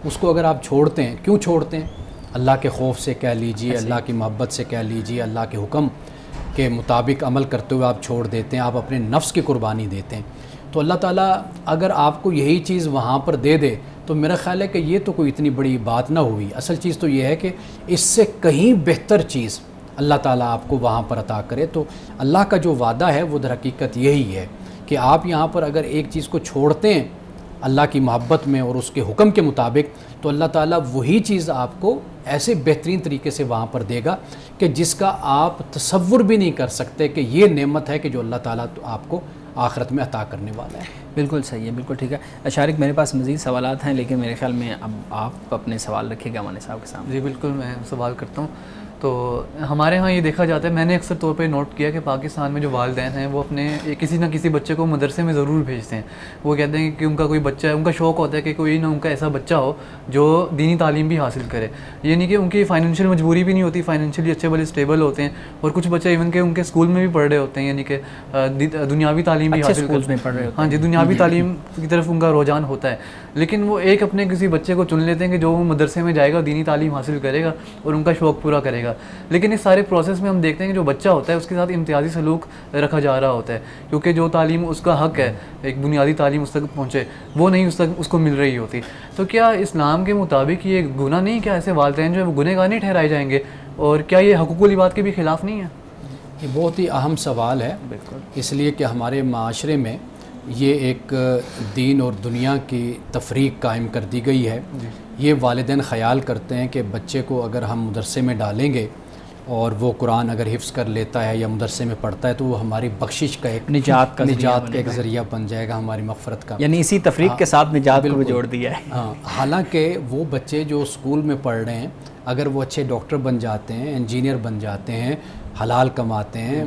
اس کو اگر آپ چھوڑتے ہیں، کیوں چھوڑتے ہیں؟ اللہ کے خوف سے کہہ لیجئے، اللہ کی محبت سے کہہ لیجئے، اللہ کے حکم کے مطابق عمل کرتے ہوئے آپ چھوڑ دیتے ہیں، آپ اپنے نفس کی قربانی دیتے ہیں. تو اللہ تعالیٰ اگر آپ کو یہی چیز وہاں پر دے دے تو میرا خیال ہے کہ یہ تو کوئی اتنی بڑی بات نہ ہوئی. اصل چیز تو یہ ہے کہ اس سے کہیں بہتر چیز اللہ تعالیٰ آپ کو وہاں پر عطا کرے. تو اللہ کا جو وعدہ ہے وہ در حقیقت یہی ہے کہ آپ یہاں پر اگر ایک چیز کو چھوڑتے ہیں اللہ کی محبت میں اور اس کے حکم کے مطابق تو اللہ تعالیٰ وہی چیز آپ کو ایسے بہترین طریقے سے وہاں پر دے گا کہ جس کا آپ تصور بھی نہیں کر سکتے کہ یہ نعمت ہے کہ جو اللہ تعالیٰ آپ کو آخرت میں عطا کرنے والا ہے. بالکل صحیح ہے, بالکل ٹھیک ہے. شارق میرے پاس مزید سوالات ہیں لیکن میرے خیال میں اب آپ اپنے سوال رکھیے گا مانے صاحب کے سامنے. جی بالکل, میں سوال کرتا ہوں. تو ہمارے ہاں یہ دیکھا جاتا ہے, میں نے اکثر طور پہ نوٹ کیا کہ پاکستان میں جو والدین ہیں وہ اپنے کسی نہ کسی بچے کو مدرسے میں ضرور بھیجتے ہیں. وہ کہتے ہیں کہ ان کا کوئی بچہ ہے, ان کا شوق ہوتا ہے کہ کوئی نہ ان کا ایسا بچہ ہو جو دینی تعلیم بھی حاصل کرے. یعنی کہ ان کی فائنینشیل مجبوری بھی نہیں ہوتی, فائنینشیلی اچھے بڑے اسٹیبل ہوتے ہیں, اور کچھ بچے ایون کہ ان کے اسکول میں بھی پڑھ رہے ہوتے ہیں, یعنی کہ دنیاوی تعلیم بھی حاصل میں پڑھ رہے ہوتے ہیں. ہاں جی, دنیاوی تعلیم کی طرف ان کا رجحان ہوتا ہے. لیکن وہ ایک اپنے کسی بچے کو چن لیتے ہیں کہ جو وہ مدرسے میں جائے گا, دینی تعلیم حاصل کرے گا اور ان کا شوق پورا کرے گا. لیکن اس سارے پروسیس میں ہم دیکھتے ہیں کہ جو بچہ ہوتا ہے اس کے ساتھ امتیازی سلوک رکھا جا رہا ہوتا ہے, کیونکہ جو تعلیم اس کا حق ہے, ایک بنیادی تعلیم اس تک پہنچے, وہ نہیں اس کو مل رہی ہوتی. تو کیا اسلام کے مطابق یہ گناہ نہیں, کیا ایسے والدین جو ہے وہ گنہگار نہیں ٹھہرائے جائیں گے, اور کیا یہ حقوق العباد کے بھی خلاف نہیں ہے؟ یہ بہت ہی اہم سوال ہے, اس لیے کہ ہمارے معاشرے میں یہ ایک دین اور دنیا کی تفریق قائم کر دی گئی ہے. یہ والدین خیال کرتے ہیں کہ بچے کو اگر ہم مدرسے میں ڈالیں گے اور وہ قرآن اگر حفظ کر لیتا ہے یا مدرسے میں پڑھتا ہے تو وہ ہماری بخشش کا ایک نجات کا ایک ذریعہ بن جائے گا, ہماری مغفرت کا. یعنی اسی تفریق کے ساتھ نجات کو جوڑ دیا ہے. ہاں, حالانکہ وہ بچے جو اسکول میں پڑھ رہے ہیں اگر وہ اچھے ڈاکٹر بن جاتے ہیں, انجینئر بن جاتے ہیں, حلال کماتے ہیں,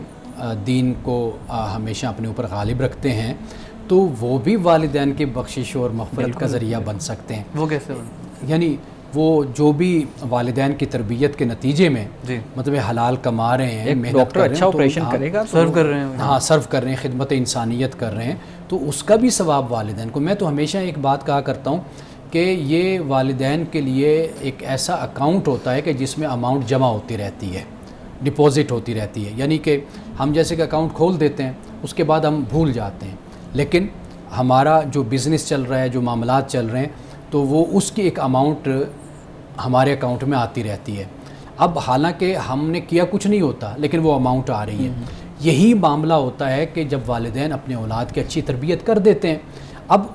دین کو ہمیشہ اپنے اوپر غالب رکھتے ہیں, تو وہ بھی والدین کی بخشش اور مغفرت کا ذریعہ بن سکتے ہیں. وہ کیسے یعنی وہ جو بھی والدین کی تربیت کے نتیجے میں مطلب حلال کما رہے ہیں, محنت کر رہے ہیں, اچھا آپریشن کرے گا, سرو کر رہے ہیں, ہاں سرو کر رہے ہیں, خدمت انسانیت کر رہے ہیں, تو اس کا بھی ثواب والدین کو. میں تو ہمیشہ ایک بات کہا کرتا ہوں کہ یہ والدین کے لیے ایک ایسا اکاؤنٹ ہوتا ہے کہ جس میں اماؤنٹ جمع ہوتی رہتی ہے, ڈپازٹ ہوتی رہتی ہے. یعنی کہ ہم جیسے کہ اکاؤنٹ کھول دیتے ہیں اس کے بعد ہم بھول جاتے ہیں, لیکن ہمارا جو بزنس چل رہا ہے, جو معاملات چل رہے ہیں, تو وہ اس کی ایک اماؤنٹ ہمارے اکاؤنٹ میں آتی رہتی ہے. اب حالانکہ ہم نے کیا کچھ نہیں ہوتا لیکن وہ اماؤنٹ آ رہی ہے. یہی معاملہ ہوتا ہے کہ جب والدین اپنے اولاد کی اچھی تربیت کر دیتے ہیں, اب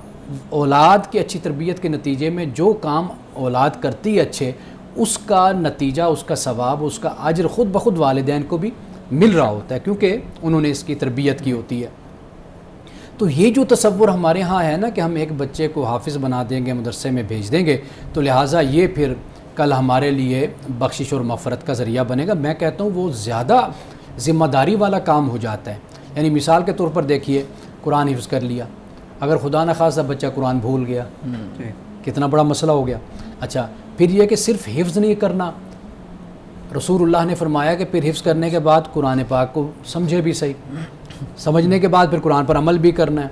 اولاد کی اچھی تربیت کے نتیجے میں جو کام اولاد کرتی ہے اچھے, اس کا نتیجہ, اس کا ثواب, اس کا اجر خود بخود والدین کو بھی مل رہا ہوتا ہے کیونکہ انہوں نے اس کی تربیت کی ہوتی ہے. تو یہ جو تصور ہمارے ہاں ہے نا کہ ہم ایک بچے کو حافظ بنا دیں گے, مدرسے میں بھیج دیں گے, تو لہٰذا یہ پھر کل ہمارے لیے بخشش اور مغفرت کا ذریعہ بنے گا. میں کہتا ہوں وہ زیادہ ذمہ داری والا کام ہو جاتا ہے. یعنی مثال کے طور پر دیکھیے, قرآن حفظ کر لیا, اگر خدا نخواستہ بچہ قرآن بھول گیا, کتنا بڑا مسئلہ ہو گیا. اچھا, پھر یہ کہ صرف حفظ نہیں کرنا, رسول اللہ نے فرمایا کہ پھر حفظ کرنے کے بعد قرآن پاک کو سمجھے بھی صحیح, سمجھنے کے بعد پھر قرآن پر عمل بھی کرنا ہے.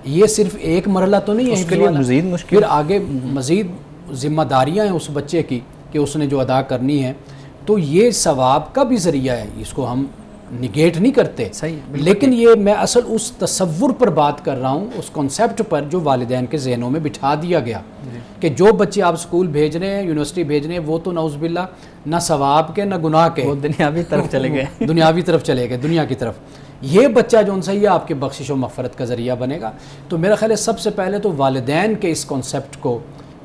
یہ صرف ایک مرحلہ تو نہیں ہے, اس کے لیے مزید مشکل, پھر آگے مزید ذمہ داریاں ہیں اس بچے کی کہ اس نے جو ادا کرنی ہے. تو یہ ثواب کا بھی ذریعہ ہے, اس کو ہم نگیٹ نہیں کرتے, لیکن یہ میں اصل اس تصور پر بات کر رہا ہوں, اس کانسیپٹ پر جو والدین کے ذہنوں میں بٹھا دیا گیا کہ جو بچے آپ اسکول بھیج رہے ہیں, یونیورسٹی بھیج رہے ہیں, وہ تو نعوذ باللہ نہ ثواب کے نہ گناہ کے, وہ دنیاوی طرف چلے گئے, دنیاوی طرف چلے گئے, دنیا کی طرف. یہ بچہ جو ان سے یہ آپ کے بخشش و مغفرت کا ذریعہ بنے گا. تو میرا خیال ہے سب سے پہلے تو والدین کے اس کانسیپٹ کو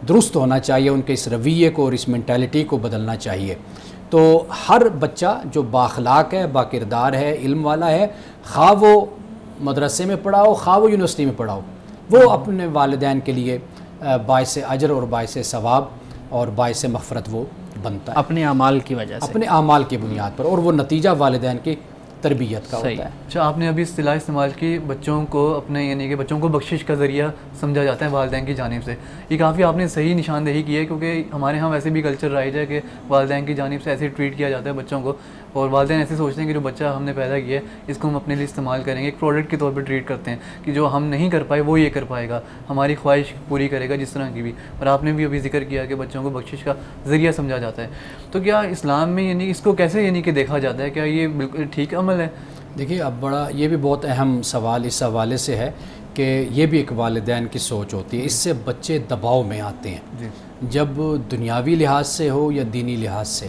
درست ہونا چاہیے, ان کے اس رویے کو اور اس مینٹیلٹی کو بدلنا چاہیے. تو ہر بچہ جو بااخلاق ہے, باکردار ہے, علم والا ہے, خواہ وہ مدرسے میں پڑھا ہو, خواہ وہ یونیورسٹی میں پڑھا ہو, وہ اپنے والدین کے لیے باعث اجر اور باعث ثواب اور باعث مغفرت وہ بنتا ہے, اپنے اعمال کی وجہ سے, اپنے اعمال کی بنیاد پر, اور وہ نتیجہ والدین کی تربیت کا ہوتا ہے. اچھا, آپ نے ابھی اصطلاح استعمال کی بچوں کو اپنے, یعنی کہ بچوں کو بخشش کا ذریعہ سمجھا جاتا ہے والدین کی جانب سے. یہ کافی آپ نے صحیح نشاندہی کی ہے, کیونکہ ہمارے ہاں ویسے بھی کلچر رائج ہے کہ والدین کی جانب سے ایسے ٹریٹ کیا جاتا ہے بچوں کو, اور والدین ایسے سوچتے ہیں کہ جو بچہ ہم نے پیدا کیا ہے اس کو ہم اپنے لیے استعمال کریں گے, ایک پروڈکٹ کے طور پہ ٹریٹ کرتے ہیں کہ جو ہم نہیں کر پائے وہ یہ کر پائے گا, ہماری خواہش پوری کرے گا, جس طرح کی بھی. اور آپ نے بھی ابھی ذکر کیا کہ بچوں کو بخشش کا ذریعہ سمجھا جاتا ہے. تو کیا اسلام میں یعنی اس کو کیسے یعنی کہ دیکھا جاتا ہے, کیا یہ بالکل ٹھیک عمل ہے؟ دیکھیے, اب بڑا یہ بھی بہت اہم سوال اس حوالے سے ہے کہ یہ بھی ایک والدین کی سوچ ہوتی ہے، اس سے بچے دباؤ میں آتے ہیں، جب دنیاوی لحاظ سے ہو یا دینی لحاظ سے،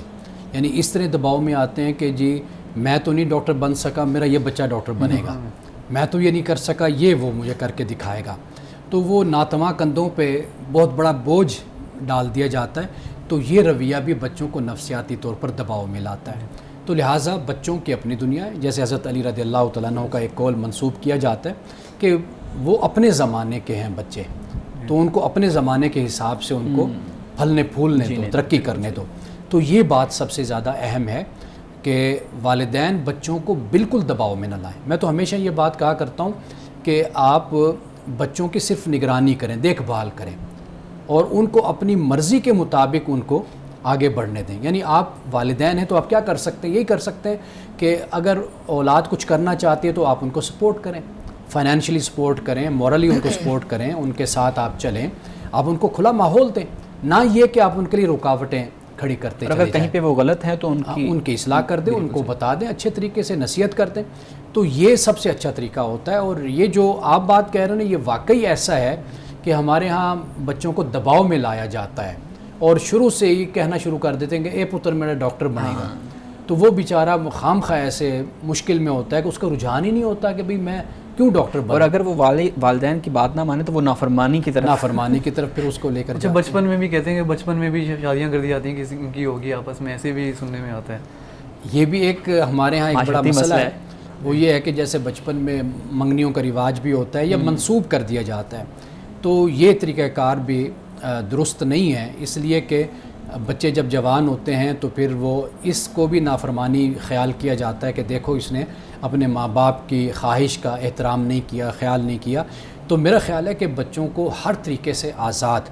یعنی اس طرح دباؤ میں آتے ہیں کہ جی میں تو نہیں ڈاکٹر بن سکا، میرا یہ بچہ ڈاکٹر بنے گا، میں تو یہ نہیں کر سکا، یہ وہ مجھے کر کے دکھائے گا، تو وہ ناتواں کندھوں پہ بہت بڑا بوجھ ڈال دیا جاتا ہے، تو یہ رویہ بھی بچوں کو نفسیاتی طور پر دباؤ میں لاتا ہے۔ تو لہٰذا بچوں کی اپنی دنیا ہے، جیسے حضرت علی رضی اللہ تعالیٰ عنہ کا ایک قول منسوب کیا جاتا ہے کہ وہ اپنے زمانے کے ہیں بچے، تو ان کو اپنے زمانے کے حساب سے ان کو پھلنے پھولنے دو، ترقی کرنے دو۔ تو یہ بات سب سے زیادہ اہم ہے کہ والدین بچوں کو بالکل دباؤ میں نہ لائیں۔ میں تو ہمیشہ یہ بات کہا کرتا ہوں کہ آپ بچوں کی صرف نگرانی کریں، دیکھ بھال کریں، اور ان کو اپنی مرضی کے مطابق ان کو آگے بڑھنے دیں۔ یعنی آپ والدین ہیں تو آپ کیا کر سکتے ہیں؟ یہی کر سکتے ہیں کہ اگر اولاد کچھ کرنا چاہتی ہے تو آپ ان کو سپورٹ کریں، فائنینشلی سپورٹ کریں، مورلی ان کو سپورٹ کریں، ان کے ساتھ آپ چلیں، آپ ان کو کھلا ماحول دیں، نہ یہ کہ آپ ان کے لیے رکاوٹیں کھڑی کرتے چلے اگر جائیں۔ کہیں پہ وہ غلط ہے تو ان کی اصلاح کر دیں، ان کو بتا دیں، اچھے طریقے سے نصیحت کر دیں، تو یہ سب سے اچھا طریقہ ہوتا ہے۔ اور یہ جو آپ بات کہہ رہے ہیں یہ واقعی ایسا ہے کہ ہمارے ہاں بچوں کو دباؤ میں لایا جاتا ہے اور شروع سے ہی کہنا شروع کر دیتے ہیں کہ اے پتر میرا ڈاکٹر بنے گا، تو وہ بیچارہ خام خواہ ایسے مشکل میں ہوتا ہے کہ اس کا رجحان ہی نہیں ہوتا کہ بھئی میں کیوں ڈاکٹر بنا، اور اگر وہ والدین کی بات نہ مانے تو وہ نافرمانی کی طرف پھر اس کو لے کر اچھا بچپن میں بھی کہتے ہیں کہ بچپن میں بھی شادیاں کر دی جاتی ہیں کسی کی ہوگی آپس میں، ایسے بھی سننے میں آتا ہے۔ یہ بھی ایک ہمارے ہاں ایک بڑا مسئلہ ہے، وہ یہ ہے کہ جیسے بچپن میں منگنیوں کا رواج بھی ہوتا ہے یا منسوب کر دیا جاتا ہے، تو یہ طریقہ کار بھی درست نہیں ہے، اس لیے کہ بچے جب جوان ہوتے ہیں تو پھر وہ اس کو بھی نافرمانی خیال کیا جاتا ہے کہ دیکھو اس نے اپنے ماں باپ کی خواہش کا احترام نہیں کیا، خیال نہیں کیا۔ تو میرا خیال ہے کہ بچوں کو ہر طریقے سے آزاد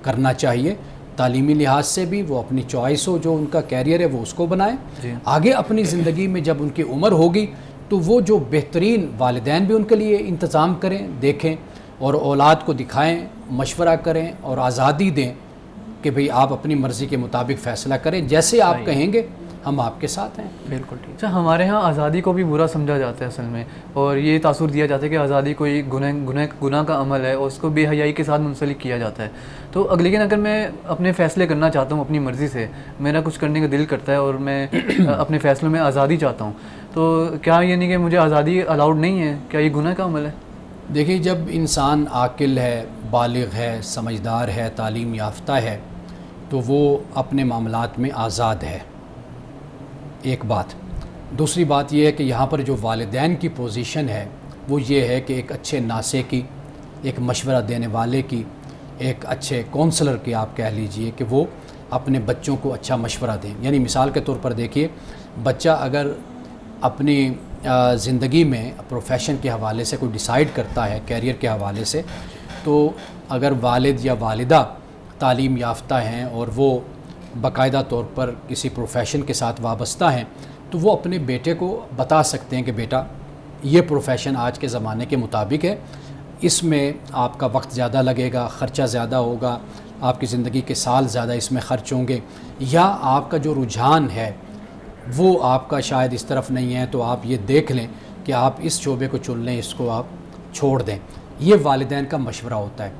کرنا چاہیے، تعلیمی لحاظ سے بھی وہ اپنی چوائس ہو، جو ان کا کیریئر ہے وہ اس کو بنائیں، آگے اپنی زندگی میں جب ان کی عمر ہوگی تو وہ جو بہترین والدین بھی ان کے لیے انتظام کریں، دیکھیں، اور اولاد کو دکھائیں، مشورہ کریں اور آزادی دیں کہ بھئی آپ اپنی مرضی کے مطابق فیصلہ کریں، جیسے آپ کہیں گے ہم آپ کے ساتھ ہیں۔ بالکل ٹھیک۔ اچھا ہمارے ہاں آزادی کو بھی برا سمجھا جاتا ہے اصل میں، اور یہ تاثر دیا جاتا ہے کہ آزادی کوئی گناہ کا عمل ہے اور اس کو بے حیائی کے ساتھ منسلک کیا جاتا ہے۔ تو لیکن اگر میں اپنے فیصلے کرنا چاہتا ہوں اپنی مرضی سے، میرا کچھ کرنے کا دل کرتا ہے اور میں اپنے فیصلوں میں آزادی چاہتا ہوں، تو کیا یہ نہیں کہ مجھے آزادی الاؤڈ نہیں ہے؟ کیا یہ گناہ کا عمل ہے؟ دیکھیے جب انسان عاقل ہے، بالغ ہے، سمجھدار ہے، تعلیم یافتہ ہے، تو وہ اپنے معاملات میں آزاد ہے، ایک بات۔ دوسری بات یہ ہے کہ یہاں پر جو والدین کی پوزیشن ہے وہ یہ ہے کہ ایک اچھے ناصح کی، ایک مشورہ دینے والے کی، ایک اچھے کونسلر کی آپ کہہ لیجئے کہ وہ اپنے بچوں کو اچھا مشورہ دیں۔ یعنی مثال کے طور پر دیکھیے، بچہ اگر اپنی زندگی میں پروفیشن کے حوالے سے کوئی ڈیسائیڈ کرتا ہے، کیریئر کے حوالے سے، تو اگر والد یا والدہ تعلیم یافتہ ہیں اور وہ باقاعدہ طور پر کسی پروفیشن کے ساتھ وابستہ ہیں، تو وہ اپنے بیٹے کو بتا سکتے ہیں کہ بیٹا یہ پروفیشن آج کے زمانے کے مطابق ہے، اس میں آپ کا وقت زیادہ لگے گا، خرچہ زیادہ ہوگا، آپ کی زندگی کے سال زیادہ اس میں خرچ ہوں گے، یا آپ کا جو رجحان ہے وہ آپ کا شاید اس طرف نہیں ہے، تو آپ یہ دیکھ لیں کہ آپ اس شعبے کو چن لیں، اس کو آپ چھوڑ دیں۔ یہ والدین کا مشورہ ہوتا ہے۔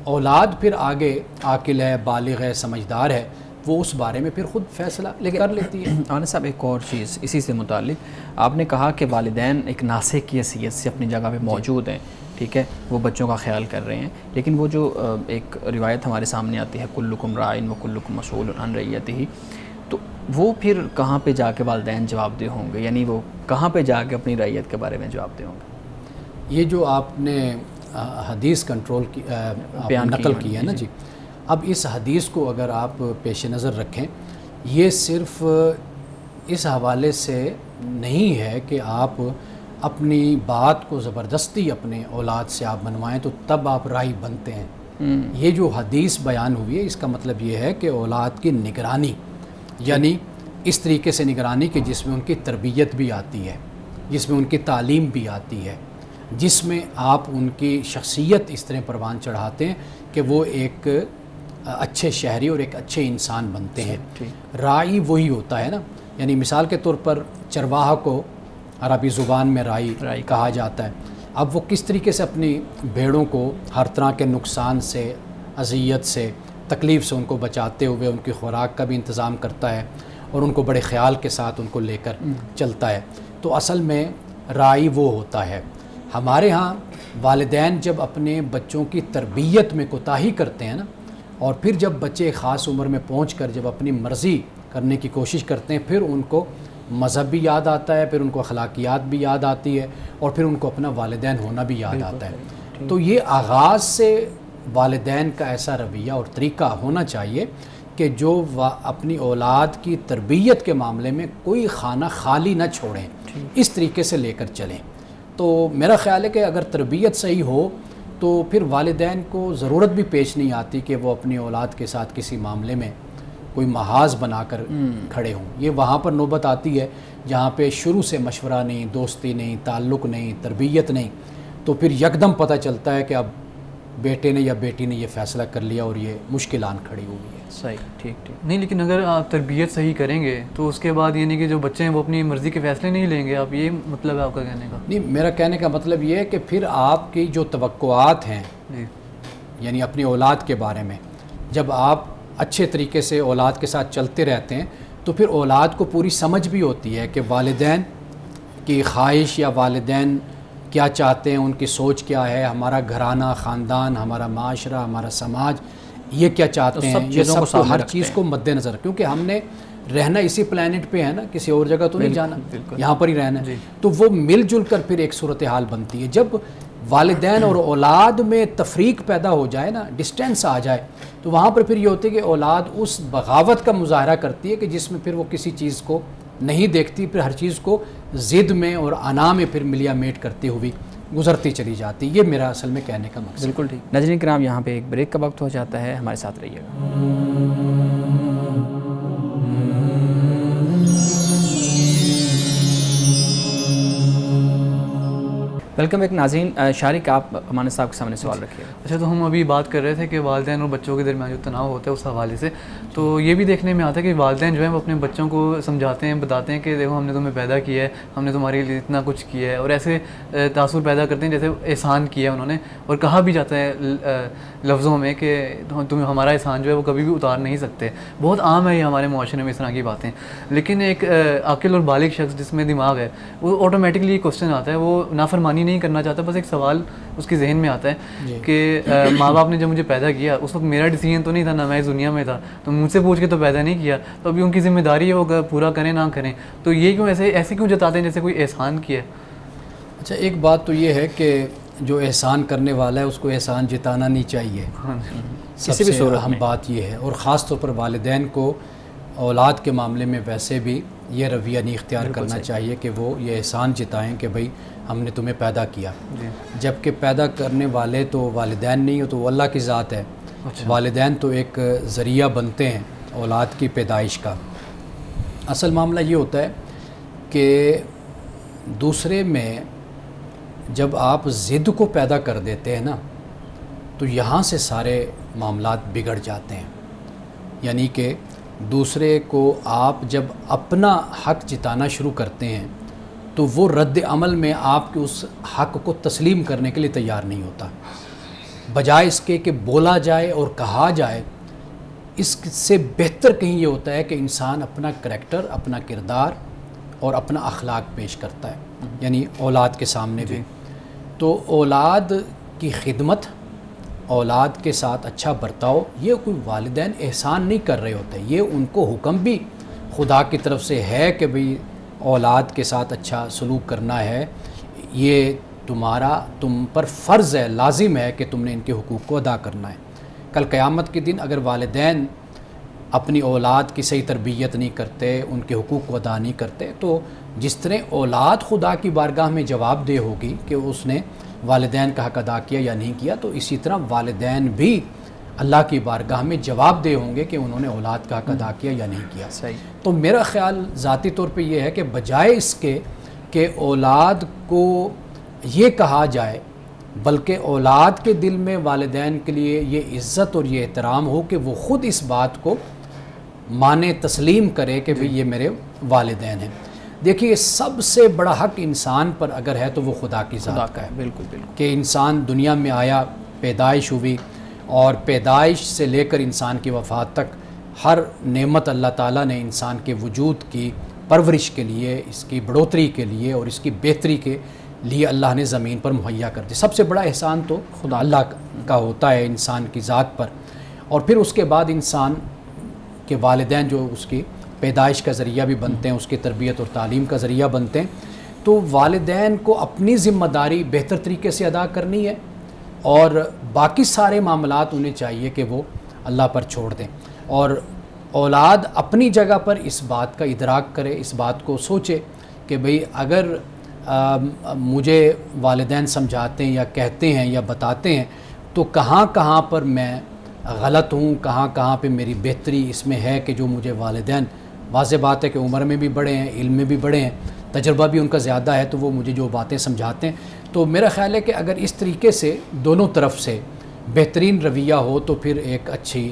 اولاد پھر آگے عاقل ہے، بالغ ہے، سمجھدار ہے، وہ اس بارے میں پھر خود فیصلہ کر لیتی ہے۔ آنس صاحب ایک اور چیز اسی سے متعلق، آپ نے کہا کہ والدین ایک ناصح کی حیثیت سے اپنی جگہ پہ موجود ہیں، ٹھیک ہے، وہ بچوں کا خیال کر رہے ہیں، لیکن وہ جو ایک روایت ہمارے سامنے آتی ہے کلکم راعٍ وکلکم مسئول عن رعیتہ، تو وہ پھر کہاں پہ جا کے والدین جواب دہ ہوں گے؟ یعنی وہ کہاں پہ جا کے اپنی رعیت کے بارے میں جواب دہ ہوں گے؟ یہ جو آپ نے حدیث کنٹرول کی نقل کی ہے نا جی، اب اس حدیث کو اگر آپ پیش نظر رکھیں، یہ صرف اس حوالے سے نہیں ہے کہ آپ اپنی بات کو زبردستی اپنے اولاد سے آپ منوائیں تو تب آپ رائی بنتے ہیں۔ یہ جو حدیث بیان ہوئی ہے اس کا مطلب یہ ہے کہ اولاد کی نگرانی، یعنی اس طریقے سے نگرانی کہ جس میں ان کی تربیت بھی آتی ہے، جس میں ان کی تعلیم بھی آتی ہے، جس میں آپ ان کی شخصیت اس طرح پروان چڑھاتے ہیں کہ وہ ایک اچھے شہری اور ایک اچھے انسان بنتے ہیں۔ رائی وہی ہوتا ہے نا، یعنی مثال کے طور پر چرواہا کو عربی زبان میں رائی کہا جاتا ہے۔ اب وہ کس طریقے سے اپنی بھیڑوں کو ہر طرح کے نقصان سے، اذیت سے، تکلیف سے ان کو بچاتے ہوئے ان کی خوراک کا بھی انتظام کرتا ہے اور ان کو بڑے خیال کے ساتھ ان کو لے کر چلتا ہے. تو اصل میں راعی وہ ہوتا ہے. ہمارے ہاں والدین جب اپنے بچوں کی تربیت میں کوتاہی کرتے ہیں نا، اور پھر جب بچے ایک خاص عمر میں پہنچ کر جب اپنی مرضی کرنے کی کوشش کرتے ہیں، پھر ان کو مذہب بھی یاد آتا ہے، پھر ان کو اخلاقیات بھی یاد آتی ہے، اور پھر ان کو اپنا والدین ہونا بھی یاد آتا ہے. تو یہ آغاز سے والدین کا ایسا رویہ اور طریقہ ہونا چاہیے کہ جو اپنی اولاد کی تربیت کے معاملے میں کوئی خانہ خالی نہ چھوڑیں، اس طریقے سے لے کر چلیں. تو میرا خیال ہے کہ اگر تربیت صحیح ہو تو پھر والدین کو ضرورت بھی پیش نہیں آتی کہ وہ اپنی اولاد کے ساتھ کسی معاملے میں کوئی محاذ بنا کر کھڑے ہوں. یہ وہاں پر نوبت آتی ہے جہاں پہ شروع سے مشورہ نہیں، دوستی نہیں، تعلق نہیں، تربیت نہیں، تو پھر یکدم پتہ چلتا ہے کہ اب بیٹے نے یا بیٹی نے یہ فیصلہ کر لیا اور یہ مشکل آن کھڑی ہوئی ہے. صحیح، ٹھیک. نہیں، لیکن اگر آپ تربیت صحیح کریں گے تو اس کے بعد یہ نہیں کہ جو بچے ہیں وہ اپنی مرضی کے فیصلے نہیں لیں گے. آپ یہ مطلب ہے آپ کا کہنے کا؟ نہیں، میرا کہنے کا مطلب یہ ہے کہ پھر آپ کی جو توقعات ہیں جی، یعنی اپنی اولاد کے بارے میں، جب آپ اچھے طریقے سے اولاد کے ساتھ چلتے رہتے ہیں تو پھر اولاد کو پوری سمجھ بھی ہوتی ہے کہ والدین کی خواہش یا والدین کیا چاہتے ہیں، ان کی سوچ کیا ہے، ہمارا گھرانہ، خاندان، ہمارا معاشرہ، ہمارا سماج یہ کیا چاہتے ہیں. یہ سب کو ہر چیز کو مد نظر، کیونکہ ہم نے رہنا اسی پلانٹ پہ ہے نا، کسی اور جگہ تو نہیں جانا، یہاں پر ہی رہنا ہے. تو وہ مل جل کر پھر ایک صورتحال بنتی ہے. جب والدین اور اولاد میں تفریق پیدا ہو جائے نا، ڈسٹینس آ جائے، تو وہاں پر پھر یہ ہوتی ہے کہ اولاد اس بغاوت کا مظاہرہ کرتی ہے کہ جس میں پھر وہ کسی چیز کو نہیں دیکھتی، پھر ہر چیز کو ضد میں اور انا میں پھر ملیا میٹ کرتے ہوئی گزرتی چلی جاتی. یہ میرا اصل میں کہنے کا مقصد. بالکل ٹھیک. ناظرین کرام، یہاں پہ ایک بریک کا وقت ہو جاتا ہے، ہمارے ساتھ رہیے گا. ویلکم ایک. ناظرین، شارق آپ امانت صاحب کے سامنے سوال رکھیے. اچھا، تو ہم ابھی بات کر رہے تھے کہ والدین اور بچوں کے درمیان جو تناؤ ہوتا ہے اس حوالے سے، تو یہ بھی دیکھنے میں آتا ہے کہ والدین جو ہیں وہ اپنے بچوں کو سمجھاتے ہیں، بتاتے ہیں کہ دیکھو ہم نے تمہیں پیدا کیا ہے، ہم نے تمہارے لیے اتنا کچھ کیا ہے، اور ایسے تاثر پیدا کرتے ہیں جیسے احسان کیا ہے انہوں نے، اور کہا بھی جاتا ہے لفظوں میں کہ تمہیں ہمارا احسان جو ہے وہ کبھی بھی اتار نہیں سکتے. بہت عام ہے یہ ہمارے معاشرے میں اس طرح کی باتیں. لیکن ایک عاقل اور بالغ شخص جس میں دماغ ہے، وہ آٹومیٹکلی یہ کوشچن آتا ہے، وہ نافرمانی نہیں کرنا چاہتا، بس ایک سوال اس کے ذہن میں آتا ہے کہ ماں باپ نے جب مجھے پیدا کیا اس وقت میرا ڈیسیجن تو نہیں تھا، نہ میں اس دنیا میں تھا، تو مجھ سے پوچھ کے تو پیدا نہیں کیا، تو ابھی ان کی ذمہ داری ہے وہ پورا کریں نہ کریں. تو یہ کیوں ایسے کیوں جتاتے ہیں جیسے کوئی احسان کیا ہے؟ اچھا، ایک بات تو یہ ہے کہ جو احسان کرنے والا ہے اس کو احسان جتانا نہیں چاہیے. کسی بھی صورت اہم بات یہ ہے، اور خاص طور پر والدین کو اولاد کے معاملے میں ویسے بھی یہ رویہ نہیں اختیار کرنا چاہیے کہ وہ یہ احسان جتائیں کہ بھئی ہم نے تمہیں پیدا کیا، جبکہ پیدا کرنے والے تو والدین نہیں ہو، تو وہ اللہ کی ذات ہے. والدین تو ایک ذریعہ بنتے ہیں اولاد کی پیدائش کا. اصل معاملہ یہ ہوتا ہے کہ دوسرے میں جب آپ ضد کو پیدا کر دیتے ہیں نا، تو یہاں سے سارے معاملات بگڑ جاتے ہیں. یعنی کہ دوسرے کو آپ جب اپنا حق جتانا شروع کرتے ہیں تو وہ رد عمل میں آپ کے اس حق کو تسلیم کرنے کے لیے تیار نہیں ہوتا. بجائے اس کے کہ بولا جائے اور کہا جائے، اس سے بہتر کہیں یہ ہوتا ہے کہ انسان اپنا کریکٹر، اپنا کردار اور اپنا اخلاق پیش کرتا ہے، یعنی اولاد کے سامنے بھی. تو اولاد کی خدمت، اولاد کے ساتھ اچھا برتاؤ، یہ کوئی والدین احسان نہیں کر رہے ہوتے، یہ ان کو حکم بھی خدا کی طرف سے ہے کہ بھئی اولاد کے ساتھ اچھا سلوک کرنا ہے، یہ تم پر فرض ہے، لازم ہے کہ تم نے ان کے حقوق کو ادا کرنا ہے. کل قیامت کے دن اگر والدین اپنی اولاد کی صحیح تربیت نہیں کرتے، ان کے حقوق کو ادا نہیں کرتے، تو جس طرح اولاد خدا کی بارگاہ میں جواب دہ ہوگی کہ اس نے والدین کا حق ادا کیا یا نہیں کیا، تو اسی طرح والدین بھی اللہ کی بارگاہ میں جواب دہ ہوں گے کہ انہوں نے اولاد کا حق ادا کیا یا نہیں کیا. تو میرا خیال ذاتی طور پہ یہ ہے کہ بجائے اس کے کہ اولاد کو یہ کہا جائے، بلکہ اولاد کے دل میں والدین کے لیے یہ عزت اور یہ احترام ہو کہ وہ خود اس بات کو مانے، تسلیم کرے کہ بھئی یہ میرے والدین ہیں. دیکھیے سب سے بڑا حق انسان پر اگر ہے تو وہ خدا کی ذات کا ہے، بالکل بالکل، کہ انسان دنیا میں آیا، پیدائش ہوئی، اور پیدائش سے لے کر انسان کی وفات تک ہر نعمت اللہ تعالیٰ نے انسان کے وجود کی پرورش کے لیے، اس کی بڑھوتری کے لیے اور اس کی بہتری کے لیے اللہ نے زمین پر مہیا کر دی۔ سب سے بڑا احسان تو خدا اللہ کا ہوتا ہے انسان کی ذات پر، اور پھر اس کے بعد انسان کے والدین جو اس کی پیدائش کا ذریعہ بھی بنتے ہیں، اس کی تربیت اور تعلیم کا ذریعہ بنتے ہیں، تو والدین کو اپنی ذمہ داری بہتر طریقے سے ادا کرنی ہے، اور باقی سارے معاملات انہیں چاہیے کہ وہ اللہ پر چھوڑ دیں، اور اولاد اپنی جگہ پر اس بات کا ادراک کرے، اس بات کو سوچے کہ بھئی اگر مجھے والدین سمجھاتے ہیں یا کہتے ہیں یا بتاتے ہیں تو کہاں کہاں پر میں غلط ہوں، کہاں کہاں پہ میری بہتری اس میں ہے کہ جو مجھے والدین، واضح بات ہے کہ عمر میں بھی بڑے ہیں، علم میں بھی بڑے ہیں، تجربہ بھی ان کا زیادہ ہے، تو وہ مجھے جو باتیں سمجھاتے ہیں، تو میرا خیال ہے کہ اگر اس طریقے سے دونوں طرف سے بہترین رویہ ہو تو پھر ایک اچھی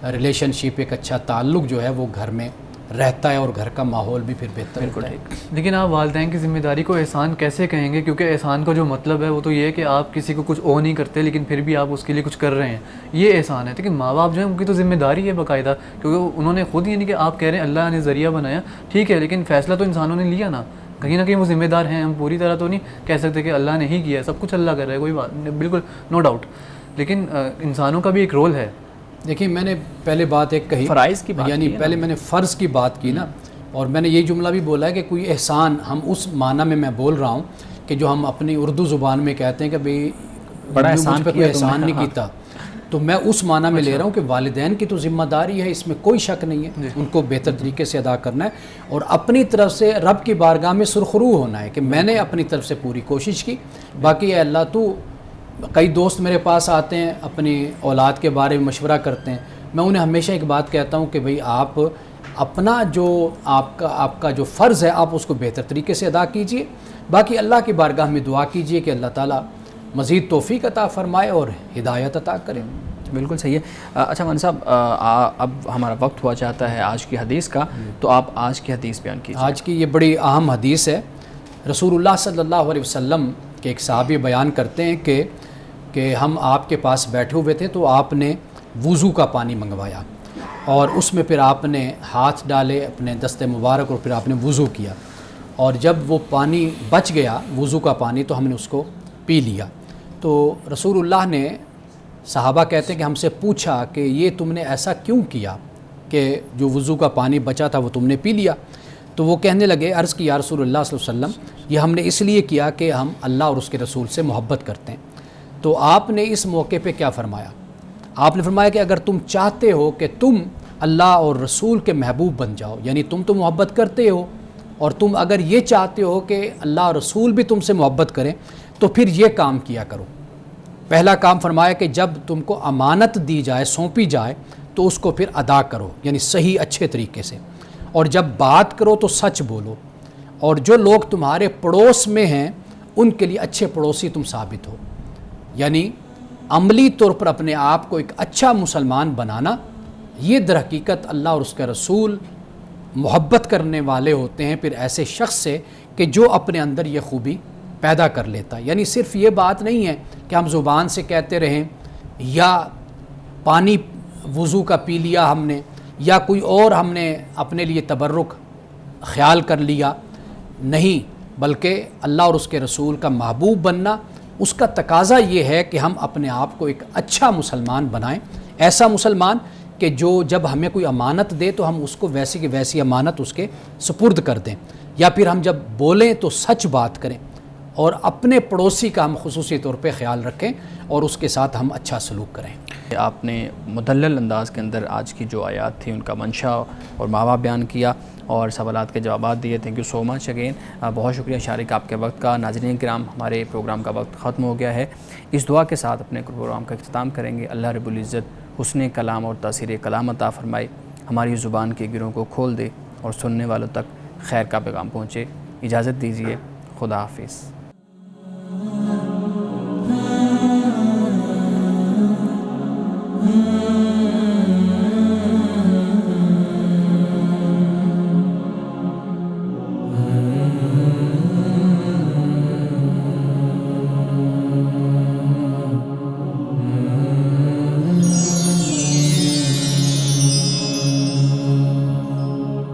ریلیشن شپ، ایک اچھا تعلق جو ہے وہ گھر میں رہتا ہے، اور گھر کا ماحول بھی پھر بہتر ہوتا ہے۔ لیکن آپ والدین کی ذمہ داری کو احسان کیسے کہیں گے؟ کیونکہ احسان کا جو مطلب ہے وہ تو یہ ہے کہ آپ کسی کو کچھ او نہیں کرتے لیکن پھر بھی آپ اس کے لیے کچھ کر رہے ہیں، یہ احسان ہے۔ لیکن ماں باپ جو ہیں ان کی تو ذمہ داری ہے باقاعدہ، کیونکہ انہوں نے خود، یعنی کہ آپ کہہ رہے ہیں اللہ نے ذریعہ بنایا، ٹھیک ہے، لیکن فیصلہ تو انسانوں نے لیا نا، کہیں نہ کہیں وہ ذمہ دار ہیں۔ ہم پوری طرح تو نہیں کہہ سکتے کہ اللہ نے ہی کیا ہے، سب کچھ اللہ کر رہا ہے، کوئی بات نہیں، بالکل نو ڈاؤٹ، لیکن انسانوں کا بھی ایک رول ہے۔ دیکھیے میں نے پہلے بات ایک کہی، فرائض کی بات، یعنی پہلے میں نے فرض کی بات کی نا، اور میں نے یہ جملہ بھی بولا ہے کہ کوئی احسان، ہم اس معنی میں بول رہا ہوں کہ جو ہم اپنی اردو زبان میں کہتے ہیں کہ بھئی بڑا مجھ پہ کوئی احسان نہیں کیتا، تو میں اس معنی میں لے رہا ہوں کہ والدین کی تو ذمہ داری ہے، اس میں کوئی شک نہیں ہے، ان کو بہتر طریقے سے ادا کرنا ہے، اور اپنی طرف سے رب کی بارگاہ میں سرخرو ہونا ہے کہ میں نے اپنی طرف سے پوری کوشش کی، باقی اے اللہ تو، کئی دوست میرے پاس آتے ہیں اپنی اولاد کے بارے میں مشورہ کرتے ہیں، میں انہیں ہمیشہ ایک بات کہتا ہوں کہ بھئی آپ اپنا جو آپ کا جو فرض ہے آپ اس کو بہتر طریقے سے ادا کیجئے، باقی اللہ کی بارگاہ میں دعا کیجئے کہ اللہ تعالیٰ مزید توفیق عطا فرمائے اور ہدایت عطا کرے۔ بالکل صحیح ہے۔ اچھا مولانا صاحب، اب ہمارا وقت ہوا چاہتا ہے آج کی حدیث کا، تو آپ آج کی حدیث بیان کیجیے۔ آج کی یہ بڑی اہم حدیث ہے۔ رسول اللہ صلی اللہ علیہ وسلم کے ایک صحابی بیان کرتے ہیں کہ ہم آپ کے پاس بیٹھے ہوئے تھے تو آپ نے وضو کا پانی منگوایا، اور اس میں پھر آپ نے ہاتھ ڈالے اپنے دست مبارک، اور پھر آپ نے وضو کیا، اور جب وہ پانی بچ گیا وضو کا پانی تو ہم نے اس کو پی لیا۔ تو رسول اللہ نے، صحابہ کہتے ہیں کہ ہم سے پوچھا کہ یہ تم نے ایسا کیوں کیا کہ جو وضو کا پانی بچا تھا وہ تم نے پی لیا؟ تو وہ کہنے لگے، عرض کی یا رسول اللہ صلی اللہ علیہ وسلم، یہ ہم نے اس لیے کیا کہ ہم اللہ اور اس کے رسول سے محبت کرتے ہیں۔ تو آپ نے اس موقع پہ کیا فرمایا؟ آپ نے فرمایا کہ اگر تم چاہتے ہو کہ تم اللہ اور رسول کے محبوب بن جاؤ، یعنی تم تو محبت کرتے ہو، اور تم اگر یہ چاہتے ہو کہ اللہ اور رسول بھی تم سے محبت کریں تو پھر یہ کام کیا کرو۔ پہلا کام فرمایا کہ جب تم کو امانت دی جائے، سونپی جائے، تو اس کو پھر ادا کرو، یعنی صحیح اچھے طریقے سے، اور جب بات کرو تو سچ بولو، اور جو لوگ تمہارے پڑوس میں ہیں ان کے لیے اچھے پڑوسی تم ثابت ہو، یعنی عملی طور پر اپنے آپ کو ایک اچھا مسلمان بنانا۔ یہ در حقیقت اللہ اور اس کے رسول محبت کرنے والے ہوتے ہیں پھر ایسے شخص سے کہ جو اپنے اندر یہ خوبی پیدا کر لیتا ہے۔ یعنی صرف یہ بات نہیں ہے کہ ہم زبان سے کہتے رہیں، یا پانی وضو کا پی لیا ہم نے، یا کوئی اور ہم نے اپنے لیے تبرک خیال کر لیا، نہیں، بلکہ اللہ اور اس کے رسول کا محبوب بننا، اس کا تقاضا یہ ہے کہ ہم اپنے آپ کو ایک اچھا مسلمان بنائیں، ایسا مسلمان کہ جو جب ہمیں کوئی امانت دے تو ہم اس کو ویسی کی ویسی امانت اس کے سپرد کر دیں، یا پھر ہم جب بولیں تو سچ بات کریں، اور اپنے پڑوسی کا ہم خصوصی طور پہ خیال رکھیں اور اس کے ساتھ ہم اچھا سلوک کریں۔ آپ نے مدلل انداز کے اندر آج کی جو آیات تھی ان کا منشا اور ماوا بیان کیا اور سوالات کے جوابات دیے۔ Thank you so much again, بہت شکریہ شارک آپ کے وقت کا۔ ناظرین کرام، ہمارے پروگرام کا وقت ختم ہو گیا ہے، اس دعا کے ساتھ اپنے پروگرام کا اختتام کریں گے۔ اللہ رب العزت حسن کلام اور تاثیر کلام عطا فرمائے، ہماری زبان کے گروں کو کھول دے اور سننے والوں تک خیر کا پیغام پہنچے۔ اجازت دیجیے، خدا حافظ۔